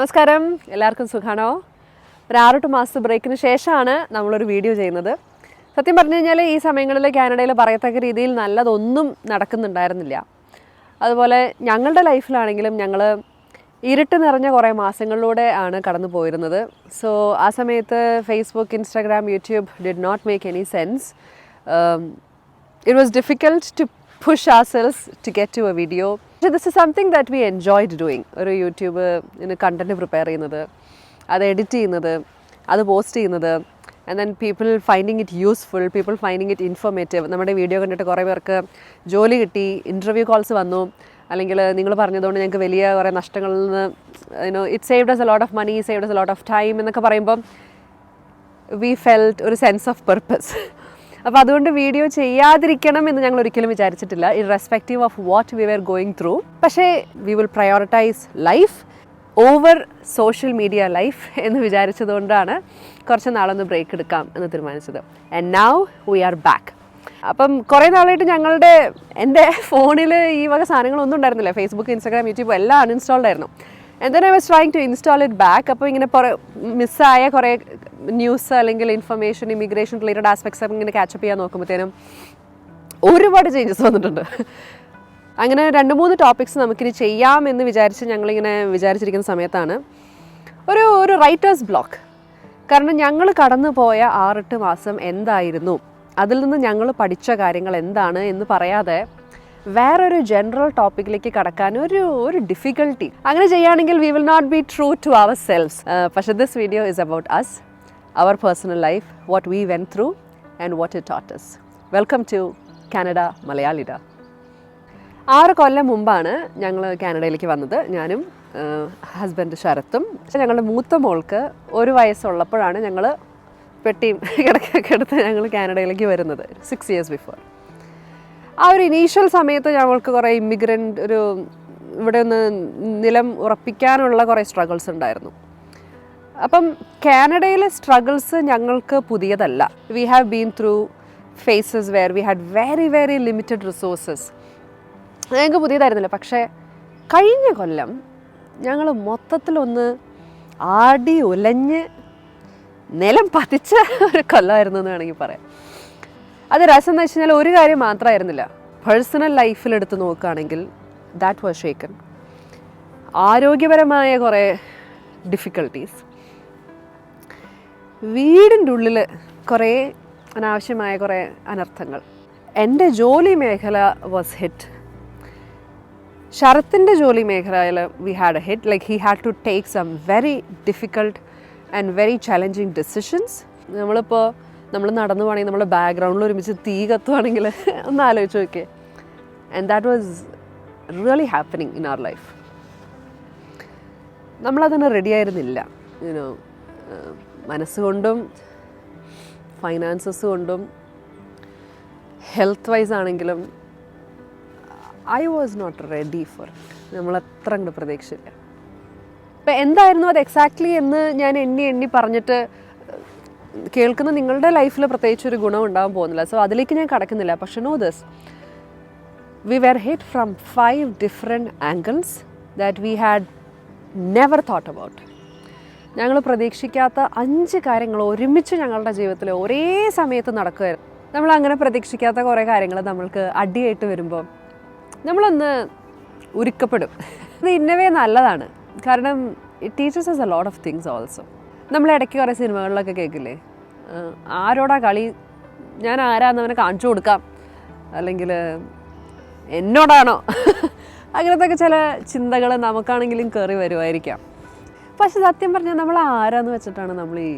നമസ്കാരം, എല്ലാവർക്കും സുഖാണോ? ഒരു 6-8 മാസത്തെ ബ്രേക്കിന് ശേഷമാണ് നമ്മളൊരു വീഡിയോ ചെയ്യുന്നത്. സത്യം പറഞ്ഞു കഴിഞ്ഞാൽ ഈ സമയങ്ങളിൽ കാനഡയിൽ പറയത്തക്ക രീതിയിൽ നല്ലതൊന്നും നടക്കുന്നുണ്ടായിരുന്നില്ല. അതുപോലെ ഞങ്ങളുടെ ലൈഫിലാണെങ്കിലും ഞങ്ങൾ ഇരുട്ട് നിറഞ്ഞ കുറേ മാസങ്ങളിലൂടെ ആണ് കടന്നു പോയിരുന്നത്. സോ ആ സമയത്ത് Facebook, Instagram, YouTube did not make any sense. It was difficult to push ourselves to get to a video. This is something that we enjoyed doing. ഒരു യൂട്യൂബ് കണ്ടൻറ്റ് പ്രിപ്പയർ ചെയ്യുന്നത്, അത് എഡിറ്റ് ചെയ്യുന്നത്, അത് post ചെയ്യുന്നത്, and then people finding it useful, people finding it informative. നമ്മുടെ video കണ്ടിട്ട് കുറേ പേർക്ക് ജോലി കിട്ടി, ഇൻ്റർവ്യൂ കോൾസ് വന്നു, അല്ലെങ്കിൽ നിങ്ങൾ പറഞ്ഞതുകൊണ്ട് ഞങ്ങൾക്ക് വലിയ കുറേ നഷ്ടങ്ങളിൽ നിന്ന് it saved us a lot of money, saved us a lot of time എന്നൊക്കെ പറയുമ്പം we felt ഒരു സെൻസ് ഓഫ് പർപ്പസ്. അപ്പോൾ അതുകൊണ്ട് വീഡിയോ ചെയ്യാതിരിക്കണം എന്ന് ഞങ്ങൾ ഒരിക്കലും വിചാരിച്ചിട്ടില്ല, irrespective of what we were going through. പക്ഷേ we will prioritise life over social media life എന്ന് വിചാരിച്ചതുകൊണ്ടാണ് കുറച്ച് നാളൊന്ന് ബ്രേക്ക് എടുക്കാം എന്ന് തീരുമാനിച്ചത്. And now we are back. അപ്പം കുറേ നാളായിട്ട് എൻ്റെ ഫോണിൽ ഈ വക സാധനങ്ങളൊന്നും ഉണ്ടായിരുന്നില്ല. ഫേസ്ബുക്ക്, ഇൻസ്റ്റാഗ്രാം, യൂട്യൂബ് എല്ലാം അൺഇൻസ്റ്റാൾഡ് ആയിരുന്നു. And then I was trying to install it back. അപ്പോൾ ഇങ്ങനെ മിസ്സായ കുറേ ന്യൂസ് അല്ലെങ്കിൽ ഇൻഫർമേഷൻ, ഇമിഗ്രേഷൻ റിലേറ്റഡ് ആസ്പെക്ട്സ് ഒക്കെ ഇങ്ങനെ ക്യാച്ചപ്പ് ചെയ്യാൻ നോക്കുമ്പോഴത്തേനും ഒരുപാട് ചേഞ്ചസ് വന്നിട്ടുണ്ട്. അങ്ങനെ 2-3 ടോപ്പിക്സ് നമുക്കിനി ചെയ്യാമെന്ന് ഞങ്ങളിങ്ങനെ വിചാരിച്ചിരിക്കുന്ന സമയത്താണ് ഒരു റൈറ്റേഴ്സ് ബ്ലോക്ക്. കാരണം ഞങ്ങൾ കടന്നു പോയ 6-8 മാസം എന്തായിരുന്നു, അതിൽ നിന്ന് ഞങ്ങൾ പഠിച്ച കാര്യങ്ങൾ എന്താണ് എന്ന് പറയാതെ വേറൊരു ജനറൽ ടോപ്പിക്കിലേക്ക് കടക്കാൻ ഒരു ഡിഫിക്കൽട്ടി. അങ്ങനെ ചെയ്യുകയാണെങ്കിൽ we will not be true to ourselves. പക്ഷേ this video is about us, our personal life, what we went through and what it taught us. Welcome to Canada Malayalida. 6 കൊല്ലം മുമ്പാണ് ഞങ്ങൾ കാനഡയിലേക്ക് വന്നത്. ഞാനും ഹസ്ബൻഡ് ശരത്തും. ഞങ്ങളുടെ മൂത്ത മോൾക്ക് 1 വയസ്സുള്ളപ്പോഴാണ് ഞങ്ങൾ പെട്ടിയും കിടക്കൊക്കെ എടുത്ത് ഞങ്ങൾ കാനഡയിലേക്ക് വരുന്നത്, 6 years ബിഫോർ. ആ ഒരു ഇനീഷ്യൽ സമയത്ത് ഞങ്ങൾക്ക് കുറേ ഇവിടെ ഒന്ന് നിലം ഉറപ്പിക്കാനുള്ള കുറേ സ്ട്രഗിൾസ് ഉണ്ടായിരുന്നു. അപ്പം കാനഡയിലെ സ്ട്രഗിൾസ് ഞങ്ങൾക്ക് പുതിയതല്ല. We have been through phases where we had very very limited resources. ഞങ്ങൾക്ക് പുതിയതായിരുന്നില്ല. പക്ഷേ കഴിഞ്ഞ കൊല്ലം ഞങ്ങൾ മൊത്തത്തിലൊന്ന് ആടി ഉലഞ്ഞ് നിലം പതിച്ച ഒരു കൊല്ലമായിരുന്നു എന്ന് വേണമെങ്കിൽ പറയാം. അത് രസം എന്ന് വെച്ച് കഴിഞ്ഞാൽ ഒരു കാര്യം മാത്രമായിരുന്നില്ല. പേഴ്സണൽ ലൈഫിലെടുത്ത് നോക്കുകയാണെങ്കിൽ ദാറ്റ് വാസ് ഷേക്കൻ. ആരോഗ്യപരമായ കുറേ ഡിഫിക്കൽട്ടീസ്, വീടിൻ്റെ ഉള്ളിൽ കുറേ അനാവശ്യമായ കുറേ അനർത്ഥങ്ങൾ. എൻ്റെ ജോലി മേഖല വാസ് ഹിറ്റ്. ശരത്തിൻ്റെ ജോലി മേഖലയിൽ we had a hit. Like he had to take some very difficult and very challenging decisions. നമ്മൾ നടന്നു പോകണമെങ്കിൽ നമ്മുടെ ബാക്ക്ഗ്രൗണ്ടിൽ ഒരുമിച്ച് തീ കത്തുവാണെങ്കിൽ ഒന്ന് ആലോചിച്ച് നോക്കിയേ. And that was really happening in our life. നമ്മളതിന് റെഡി ആയിരുന്നില്ല. മനസ്സുകൊണ്ടും ഫൈനാൻസസ് കൊണ്ടും ഹെൽത്ത് വൈസ് ആണെങ്കിലും I was not ready for it. നമ്മളത്ര കണ്ട് പ്രതീക്ഷയില്ല. ഇപ്പം എന്തായിരുന്നു അത് എക്സാക്ട്ലി എന്ന് ഞാൻ എണ്ണി പറഞ്ഞിട്ട് കേൾക്കുന്ന നിങ്ങളുടെ ലൈഫിൽ പ്രത്യേകിച്ച് ഒരു ഗുണം ഉണ്ടാകാൻ പോകുന്നില്ല. സോ അതിലേക്ക് ഞാൻ കടക്കുന്നില്ല. പക്ഷെ no this, we were hit from 5 different angles that we had never thought about. ഞങ്ങൾ പ്രതീക്ഷിക്കാത്ത 5 കാര്യങ്ങൾ ഒരുമിച്ച് ഞങ്ങളുടെ ജീവിതത്തിൽ ഒരേ സമയത്ത് നടക്കുമായിരുന്നു. നമ്മളങ്ങനെ പ്രതീക്ഷിക്കാത്ത കുറേ കാര്യങ്ങൾ നമ്മൾക്ക് അടിയായിട്ട് വരുമ്പോൾ നമ്മളൊന്ന് ഉരുക്കപ്പെടും. ഇത് ഇന്നവേ നല്ലതാണ്. കാരണം it teaches us a lot of things also. നമ്മൾ ഇടയ്ക്ക് കുറേ സിനിമകളിലൊക്കെ കേൾക്കില്ലേ, ആരോടാ കളി, ഞാൻ ആരാന്നവനെ കാണിച്ചു കൊടുക്കാം, അല്ലെങ്കിൽ എന്നോടാണോ, അങ്ങനത്തെ ഒക്കെ ചില ചിന്തകൾ നമുക്കാണെങ്കിലും കയറി വരുമായിരിക്കാം. പക്ഷെ സത്യം പറഞ്ഞാൽ നമ്മൾ ആരാന്ന് വെച്ചിട്ടാണ് നമ്മൾ ഈ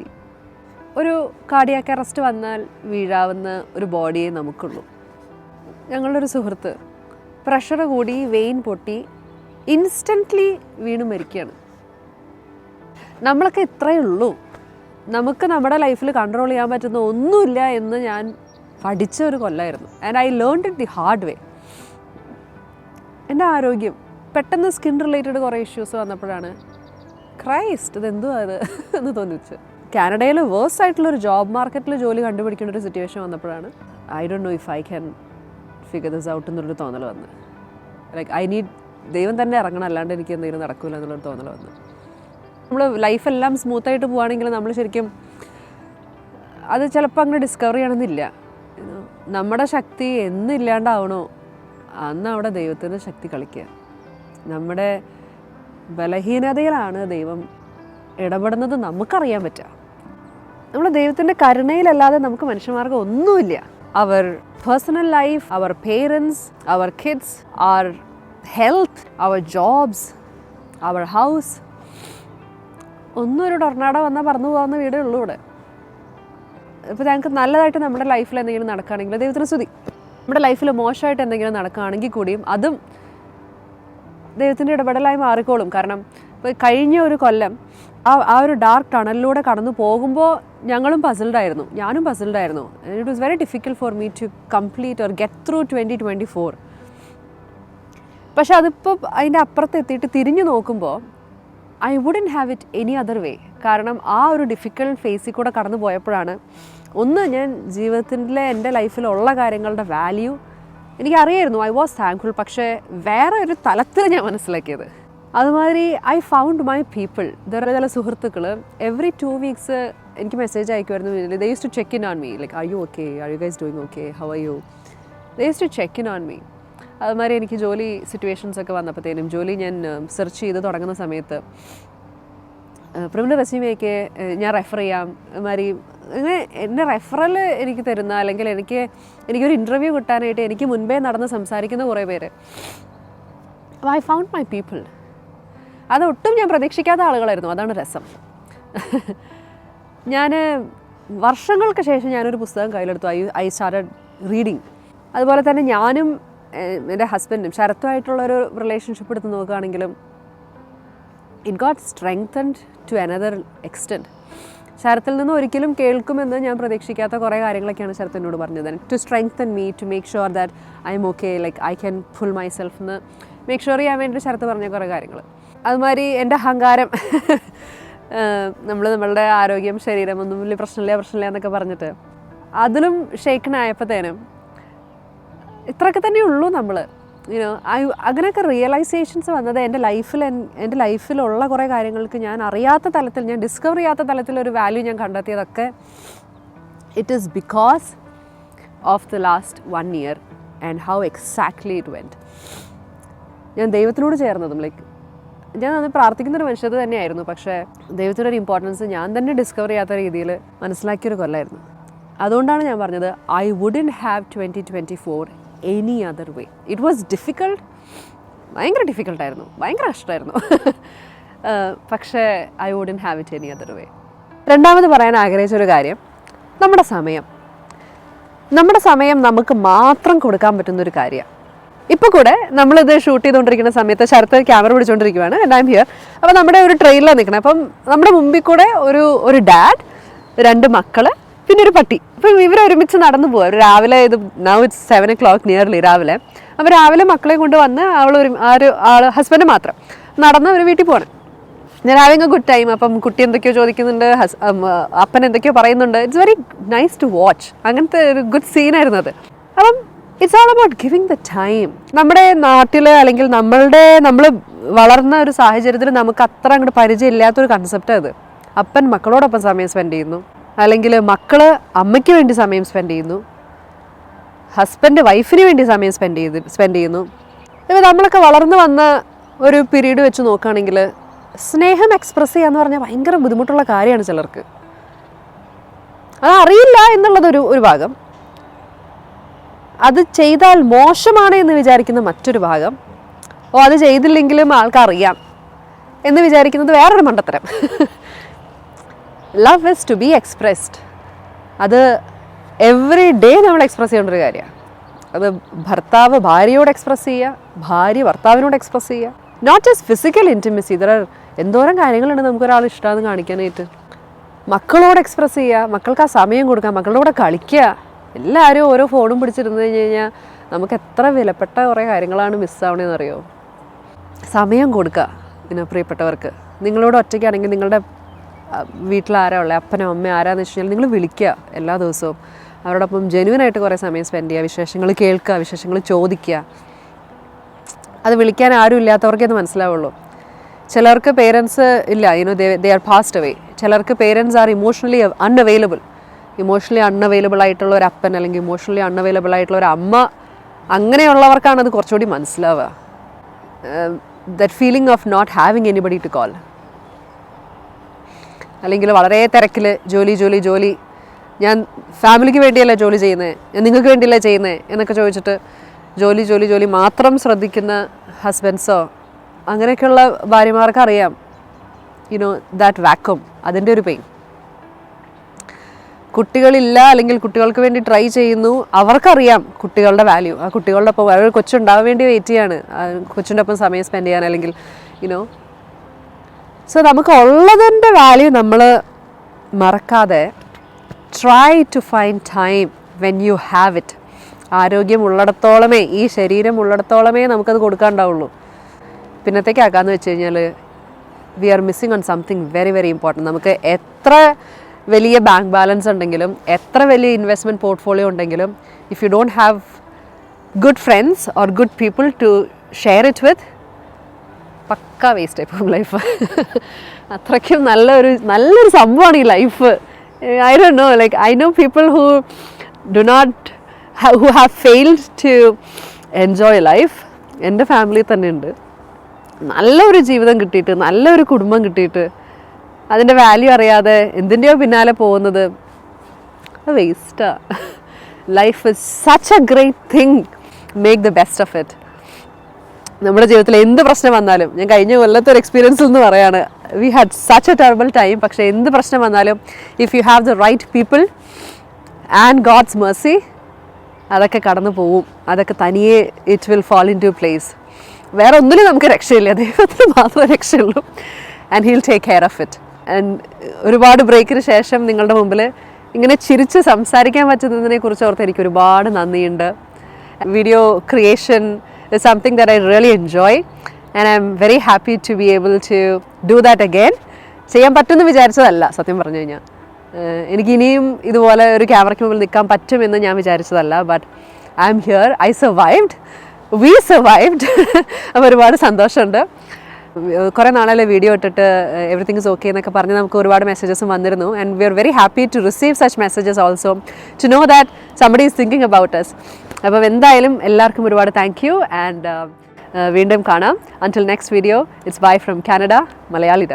ഒരു കാർഡിയാക് അറസ്റ്റ് വന്നാൽ വീഴാവുന്ന ഒരു ബോഡിയെ നമുക്കുള്ളൂ. ഞങ്ങളുടെ ഒരു സുഹൃത്ത് പ്രഷർ കൂടി വെയിൻ പൊട്ടി ഇൻസ്റ്റൻ്റ്ലി വീണ് മരിക്കുകയാണ്. നമ്മളൊക്കെ ഇത്രയേ ഉള്ളൂ. നമുക്ക് നമ്മുടെ ലൈഫിൽ കൺട്രോൾ ചെയ്യാൻ പറ്റുന്ന ഒന്നുമില്ല എന്ന് ഞാൻ പഠിച്ച ഒരു കൊല്ലമായിരുന്നു. And I learned it the hard way. എൻ്റെ ആരോഗ്യം പെട്ടെന്ന് സ്കിൻ റിലേറ്റഡ് കുറേ ഇഷ്യൂസ് വന്നപ്പോഴാണ് ക്രൈസ്റ്റ് ഇതെന്തുവാ അത് എന്ന് തോന്നിച്ചു. കാനഡയിൽ വേഴ്സ് ആയിട്ടുള്ളൊരു ജോബ് മാർക്കറ്റിൽ ജോലി കണ്ടുപിടിക്കേണ്ട ഒരു സിറ്റുവേഷൻ വന്നപ്പോഴാണ് I don't know if I can figure this out എന്നുള്ളൊരു തോന്നൽ വന്ന്. ലൈക്ക് ഐ നീഡ് ദൈവം തന്നെ ഇറങ്ങണം, അല്ലാണ്ട് എനിക്ക് എന്തെങ്കിലും നടക്കില്ല എന്നുള്ളൊരു തോന്നൽ വന്നു. നമ്മൾ ലൈഫെല്ലാം സ്മൂത്തായിട്ട് പോവുകയാണെങ്കിൽ നമ്മൾ ശരിക്കും അത് ചിലപ്പോൾ അങ്ങനെ ഡിസ്കവർ ചെയ്യണമെന്നില്ല. നമ്മുടെ ശക്തി എന്നില്ലാണ്ടാവണോ അന്ന് അവിടെ ദൈവത്തിൻ്റെ ശക്തി കളിക്കുക. നമ്മുടെ ബലഹീനതയിലാണ് ദൈവം ഇടപെടുന്നത് നമുക്കറിയാൻ പറ്റുക. നമ്മൾ ദൈവത്തിൻ്റെ കരുണയിലല്ലാതെ നമുക്ക് മനുഷ്യമാർഗം ഒന്നുമില്ല. Our personal life, our parents, our kids, our health, our jobs, our house, ഒന്നും ഒരു ടൊർണാഡോ വന്നാൽ പറന്നു പോകാവുന്ന വീടേ ഉള്ളൂ ഇവിടെ. ഇപ്പോൾ ഞങ്ങൾക്ക് നല്ലതായിട്ട് നമ്മുടെ ലൈഫിൽ എന്തെങ്കിലും നടക്കുകയാണെങ്കിൽ ദൈവത്തിന് സ്തുതി. നമ്മുടെ ലൈഫിൽ മോശമായിട്ട് എന്തെങ്കിലും നടക്കുകയാണെങ്കിൽ കൂടിയും അതും ദൈവത്തിൻ്റെ ഇടപെടലായി മാറിക്കോളും. കാരണം ഇപ്പോൾ കഴിഞ്ഞ ഒരു കൊല്ലം ആ ഒരു ഡാർക്ക് ടണലിലൂടെ കടന്നു പോകുമ്പോൾ ഞങ്ങളും പസിൽഡായിരുന്നു, ഞാനും പസിൽഡായിരുന്നു. It was very difficult for me to complete or get through 2024. പക്ഷെ അതിപ്പോൾ അതിൻ്റെ അപ്പുറത്ത് എത്തിയിട്ട് തിരിഞ്ഞു നോക്കുമ്പോൾ I wouldn't have it any other way. കാരണം ആ ഒരു ഡിഫിക്കൽട്ട് ഫേസിൽ കൂടെ കടന്നു പോയപ്പോഴാണ് ഒന്ന് ഞാൻ ജീവിതത്തിലെ എൻ്റെ ലൈഫിലുള്ള കാര്യങ്ങളുടെ വാല്യൂ എനിക്കറിയായിരുന്നു. I was thankful. പക്ഷേ വേറെ ഒരു തലത്തിൽ ഞാൻ മനസ്സിലാക്കിയത് അതുമാതിരി ഐ ഫൗണ്ട് മൈ പീപ്പിൾ. ചില സുഹൃത്തുക്കൾ എവറി 2 weeks എനിക്ക് മെസ്സേജ് അയക്കുമായിരുന്നു. They used to check in on me, like are you okay, are you guys doing okay, how are you. They used to check in on me. അതുമാതിരി എനിക്ക് ജോലി situations ഒക്കെ വന്നപ്പോഴത്തേനും ജോലി ഞാൻ സെർച്ച് ചെയ്ത് തുടങ്ങുന്ന സമയത്ത് പ്രിമിനൽ റെസ്യൂമേക്ക് ഞാൻ റെഫർ ചെയ്യാം, അതുമാതിരി അങ്ങനെ എന്നെ റെഫറൽ എനിക്ക് തരുന്ന അല്ലെങ്കിൽ എനിക്കൊരു ഇൻ്റർവ്യൂ കിട്ടാനായിട്ട് എനിക്ക് മുൻപേ നടന്ന് സംസാരിക്കുന്ന കുറേ പേര്. I found my people. അതൊട്ടും ഞാൻ പ്രതീക്ഷിക്കാത്ത ആളുകളായിരുന്നു. അതാണ് രസം. ഞാൻ വർഷങ്ങൾക്ക് ശേഷം ഞാനൊരു പുസ്തകം കയ്യിലെടുത്തു. I started reading. അതുപോലെ തന്നെ ഞാനും എൻ്റെ ഹസ്ബൻഡും ശരത്തുമായിട്ടുള്ളൊരു റിലേഷൻഷിപ്പ് എടുത്ത് നോക്കുകയാണെങ്കിലും it got strengthened to another extent. ശരത്തിൽ നിന്ന് ഒരിക്കലും കേൾക്കുമെന്ന് ഞാൻ പ്രതീക്ഷിക്കാത്ത കുറേ കാര്യങ്ങളൊക്കെയാണ് ശരത്ത് എന്നോട് പറഞ്ഞത്. To strengthen me, to make sure that I am okay, like I can full myself എന്ന് മേക്ക് ഷുവർ ചെയ്യാൻ വേണ്ടി ശരത്ത് പറഞ്ഞ കുറേ കാര്യങ്ങൾ. അതുമാതിരി എൻ്റെ അഹങ്കാരം, നമ്മളുടെ ആരോഗ്യം, ശരീരം ഒന്നും വലിയ പ്രശ്നമില്ല എന്നൊക്കെ പറഞ്ഞിട്ട് അതിലും ഷെയ്ക്കനായപ്പോഴത്തേനും ഇത്രയൊക്കെ തന്നെ ഉള്ളൂ നമ്മൾ. അങ്ങനെയൊക്കെ റിയലൈസേഷൻസ് വന്നത് എൻ്റെ ലൈഫിലുള്ള കുറേ കാര്യങ്ങൾക്ക് ഞാൻ അറിയാത്ത തലത്തിൽ, ഞാൻ ഡിസ്കവർ ചെയ്യാത്ത തലത്തിലൊരു വാല്യൂ ഞാൻ കണ്ടെത്തിയതൊക്കെ it is because of the last 1 year and how exactly it went. ഞാൻ ദൈവത്തിനോട് ചേർന്നതും ഞാൻ അന്ന് പ്രാർത്ഥിക്കുന്നൊരു മനുഷ്യത് തന്നെയായിരുന്നു. പക്ഷേ ദൈവത്തിൻ്റെ ഒരു ഇമ്പോർട്ടൻസ് ഞാൻ തന്നെ ഡിസ്കവർ ചെയ്യാത്ത രീതിയിൽ മനസ്സിലാക്കിയൊരു കൊല്ലമായിരുന്നു. അതുകൊണ്ടാണ് ഞാൻ പറഞ്ഞത് I wouldn't have 2024 any other way. It was difficult, ഭയങ്കര ഡിഫിക്കൽട്ടായിരുന്നു, ഭയങ്കര കഷ്ടമായിരുന്നു. പക്ഷേ I wouldn't have it any other വേ. രണ്ടാമത് പറയാൻ ആഗ്രഹിച്ചൊരു കാര്യം, നമ്മുടെ സമയം നമുക്ക് മാത്രം കൊടുക്കാൻ പറ്റുന്നൊരു കാര്യമാണ്. ഇപ്പോൾ കൂടെ നമ്മളിത് ഷൂട്ട് ചെയ്തുകൊണ്ടിരിക്കുന്ന സമയത്ത് ശരത്ത് ക്യാമറ പിടിച്ചുകൊണ്ടിരിക്കുകയാണ്, ആൻഡ് ഐ എം ഹിയർ. അപ്പോൾ നമ്മുടെ ഒരു ട്രെയിനിലാണ് നിൽക്കുന്നത്. അപ്പം നമ്മുടെ മുമ്പിൽ കൂടെ ഒരു ഡാഡ്, 2 മക്കൾ, പിന്നെ ഒരു പട്ടി. അപ്പം ഇവരൊരുമിച്ച് നടന്നു പോവുക. രാവിലെ ഇത് നൗ ഇറ്റ്സ് 7 o'clock നിയർലി രാവിലെ. അപ്പോൾ രാവിലെ മക്കളെ കൊണ്ട് വന്ന് ഹസ്ബൻഡ് മാത്രം നടന്ന് ഒരു വീട്ടിൽ പോകണം. ഞാൻ ഹാവിങ് എ ഗുഡ് ടൈം. അപ്പം കുട്ടി എന്തൊക്കെയോ ചോദിക്കുന്നുണ്ട്, അപ്പൻ എന്തൊക്കെയോ പറയുന്നുണ്ട്. It's very nice to watch. അങ്ങനത്തെ ഒരു ഗുഡ് സീനായിരുന്നു അത്. അപ്പം it's all about giving the time. നമ്മുടെ നാട്ടിൽ അല്ലെങ്കിൽ നമ്മൾ വളർന്ന ഒരു സാഹചര്യത്തിൽ നമുക്ക് അത്ര അങ്ങോട്ട് പരിചയമില്ലാത്തൊരു കൺസെപ്റ്റാണ് അത്. അപ്പൻ മക്കളോടൊപ്പം സമയം സ്പെൻഡ് ചെയ്യുന്നു, അല്ലെങ്കിൽ മക്കൾ അമ്മയ്ക്ക് വേണ്ടി സമയം സ്പെൻഡ് ചെയ്യുന്നു, ഹസ്ബൻഡ് വൈഫിന് വേണ്ടി സമയം സ്പെൻഡ് ചെയ്യുന്നു. ഇപ്പോൾ നമ്മളൊക്കെ വളർന്നു വന്ന ഒരു പീരീഡ് വെച്ച് നോക്കുകയാണെങ്കിൽ സ്നേഹം എക്സ്പ്രസ് ചെയ്യുക എന്ന് പറഞ്ഞാൽ ഭയങ്കര ബുദ്ധിമുട്ടുള്ള കാര്യമാണ് ചിലർക്ക്. അതറിയില്ല എന്നുള്ളതൊരു ഭാഗം, അത് ചെയ്താൽ മോശമാണ് എന്ന് വിചാരിക്കുന്ന മറ്റൊരു ഭാഗം, അത് ചെയ്തില്ലെങ്കിലും ആൾക്കറിയാം എന്ന് വിചാരിക്കുന്നത് വേറൊരു മണ്ടത്തരം. Love is to be expressed. അത് എവറി ഡേ നമ്മൾ എക്സ്പ്രസ് ചെയ്യേണ്ട ഒരു കാര്യമാണ്. അത് ഭർത്താവ് ഭാര്യയോട് എക്സ്പ്രസ് ചെയ്യുക, ഭാര്യ ഭർത്താവിനോട് എക്സ്പ്രസ് ചെയ്യുക. നോട്ട് ജസ്റ്റ് ഫിസിക്കൽ ഇൻറ്റിമസി, എന്തോരം കാര്യങ്ങളുണ്ട് നമുക്കൊരാൾ ഇഷ്ടമാണെന്ന് കാണിക്കാനായിട്ട്. മക്കളോട് എക്സ്പ്രസ് ചെയ്യുക, മക്കൾക്ക് ആ സമയം കൊടുക്കുക, മക്കളുടെ കൂടെ കളിക്കുക. എല്ലാവരും ഓരോ ഫോണും പിടിച്ചിരുന്ന് കഴിഞ്ഞാൽ നമുക്ക് എത്ര വിലപ്പെട്ട കുറേ കാര്യങ്ങളാണ് മിസ്സാവണേന്ന് അറിയോ. സമയം കൊടുക്കുക പ്രിയപ്പെട്ടവർക്ക്. നിങ്ങളോട് ഒറ്റയ്ക്കാണെങ്കിൽ നിങ്ങളുടെ വീട്ടിൽ ആരാ ഉള്ളത്, അപ്പനോ അമ്മയോ ആരാന്ന് വെച്ച് കഴിഞ്ഞാൽ നിങ്ങൾ വിളിക്കുക എല്ലാ ദിവസവും. അവരോടൊപ്പം ജെന്യുവനായിട്ട് കുറേ സമയം സ്പെൻഡ് ചെയ്യുക, വിശേഷങ്ങൾ കേൾക്കുക, വിശേഷങ്ങൾ ചോദിക്കുക. അത് വിളിക്കാൻ ആരും ഇല്ലാത്തവർക്കേ അത് മനസ്സിലാവുള്ളൂ. ചിലർക്ക് പേരൻസ് ഇല്ല, ദേ ആർ പാസ്ഡ് അവേ. ചിലർക്ക് parents are emotionally unavailable. Emotionally unavailable ആയിട്ടുള്ള ഒരു അപ്പൻ അല്ലെങ്കിൽ ഇമോഷണലി അൺഅവൈലബിൾ ആയിട്ടുള്ള ഒരു അമ്മ, അങ്ങനെയുള്ളവർക്കാണ് അത് കുറച്ചുകൂടി മനസ്സിലാവുക. That feeling of not having anybody to call. അല്ലെങ്കിൽ വളരെ തിരക്കിൽ ജോലി, ഞാൻ ഫാമിലിക്ക് വേണ്ടിയല്ല ജോലി ചെയ്യുന്നത്, ഞാൻ നിങ്ങൾക്ക് വേണ്ടിയല്ല ചെയ്യുന്നത് എന്നൊക്കെ ചോദിച്ചിട്ട് ജോലി മാത്രം ശ്രദ്ധിക്കുന്ന ഹസ്ബൻഡ്സോ അങ്ങനെയൊക്കെയുള്ള ഭാര്യമാർക്ക് അറിയാം ദാറ്റ് വാക്വം, അതിൻ്റെ ഒരു പെയിൻ. കുട്ടികളില്ല അല്ലെങ്കിൽ കുട്ടികൾക്ക് വേണ്ടി ട്രൈ ചെയ്യുന്നു, അവർക്കറിയാം കുട്ടികളുടെ വാല്യൂ. ആ കുട്ടികളുടെ ഒപ്പം ഒരു കൊച്ചുണ്ടാവാൻ വേണ്ടി വെയിറ്റ് ചെയ്യാണ്, കൊച്ചിൻ്റെ ഒപ്പം സമയം സ്പെൻഡ് ചെയ്യാൻ, അല്ലെങ്കിൽ സോ നമുക്ക് ഉള്ളതിൻ്റെ വാല്യൂ നമ്മൾ മറക്കാതെ try to find time when you have it. ആരോഗ്യം ഉള്ളിടത്തോളമേ, ഈ ശരീരം ഉള്ളിടത്തോളമേ നമുക്കത് കൊടുക്കാനുണ്ടാവുള്ളൂ. പിന്നത്തേക്കാക്കാന്ന് വെച്ച് കഴിഞ്ഞാൽ we are missing on something very very important. നമുക്ക് എത്ര വലിയ ബാങ്ക് ബാലൻസ് ഉണ്ടെങ്കിലും, എത്ര വലിയ ഇൻവെസ്റ്റ്മെൻറ്റ് പോർട്ട്ഫോളിയോ ഉണ്ടെങ്കിലും, if you don't have good friends or good people to share it with, പക്ക വേസ്റ്റ് ആയി പോകും ലൈഫ്. അത്രയ്ക്കും നല്ലൊരു സംഭവമാണ് ഈ life. I don't know, like I know people who have failed to enjoy life. എൻ്റെ family തന്നെ ഉണ്ട്. നല്ലൊരു ജീവിതം കിട്ടിയിട്ട്, നല്ലൊരു കുടുംബം കിട്ടിയിട്ട്, അതിൻ്റെ വാല്യൂ അറിയാതെ എന്തിൻ്റെയോ പിന്നാലെ പോകുന്നത് വേസ്റ്റാണ്. Life is such a great thing. Make the best of it. നമ്മുടെ ജീവിതത്തിൽ എന്ത് പ്രശ്നം വന്നാലും, ഞാൻ കഴിഞ്ഞ കൊല്ലത്തെ ഒരു എക്സ്പീരിയൻസിൽ നിന്ന് പറയാണ്, we had such a terrible time. പക്ഷേ എന്ത് പ്രശ്നം വന്നാലും if you have the right people and God's mercy, അതൊക്കെ കടന്നു പോവും. അതൊക്കെ തനിയെ it will fall into place. വേറെ ഒന്നിനും നമുക്ക് രക്ഷയില്ല, ദൈവത്തിന് മാത്രമേ രക്ഷയുള്ളൂ. And he'll take care of it. And ഒരുപാട് ബ്രേക്കിന് ശേഷം നിങ്ങളുടെ മുമ്പിൽ ഇങ്ങനെ ചിരിച്ച് സംസാരിക്കാൻ പറ്റുന്നതിനെ കുറിച്ച് ഓർത്ത് എനിക്ക് ഒരുപാട് നന്ദിയുണ്ട്. Video creation is something that I really enjoy and I'm very happy to be able to do that again. ചെയ്യാൻ പറ്റുമെന്ന് വിചാരിച്ചതല്ല സത്യം പറഞ്ഞു കഴിഞ്ഞാൽ. എനിക്ക് ഇനിയും ഇതുപോലെ ഒരു ക്യാമറയ്ക്ക് മുമ്പിൽ നിൽക്കാൻ പറ്റുമെന്ന് ഞാൻ വിചാരിച്ചതല്ല. But I am here, I survived, we survived. അപ്പോൾ ഒരുപാട് സന്തോഷമുണ്ട്. കുറേ നാളെ വീഡിയോ ഇട്ടിട്ട് എവറിത്തിങ് ഇസ് ഓക്കെ എന്നൊക്കെ പറഞ്ഞ് നമുക്ക് ഒരുപാട് മെസ്സേജസും വന്നിരുന്നു. And we are very happy to receive such messages also, to know that somebody is thinking about us. അപ്പം എന്തായാലും എല്ലാവർക്കും ഒരുപാട് താങ്ക് യു. ആൻഡ് വീണ്ടും കാണാം. Until next video, it's bye from Canada, മലയാളിഡ.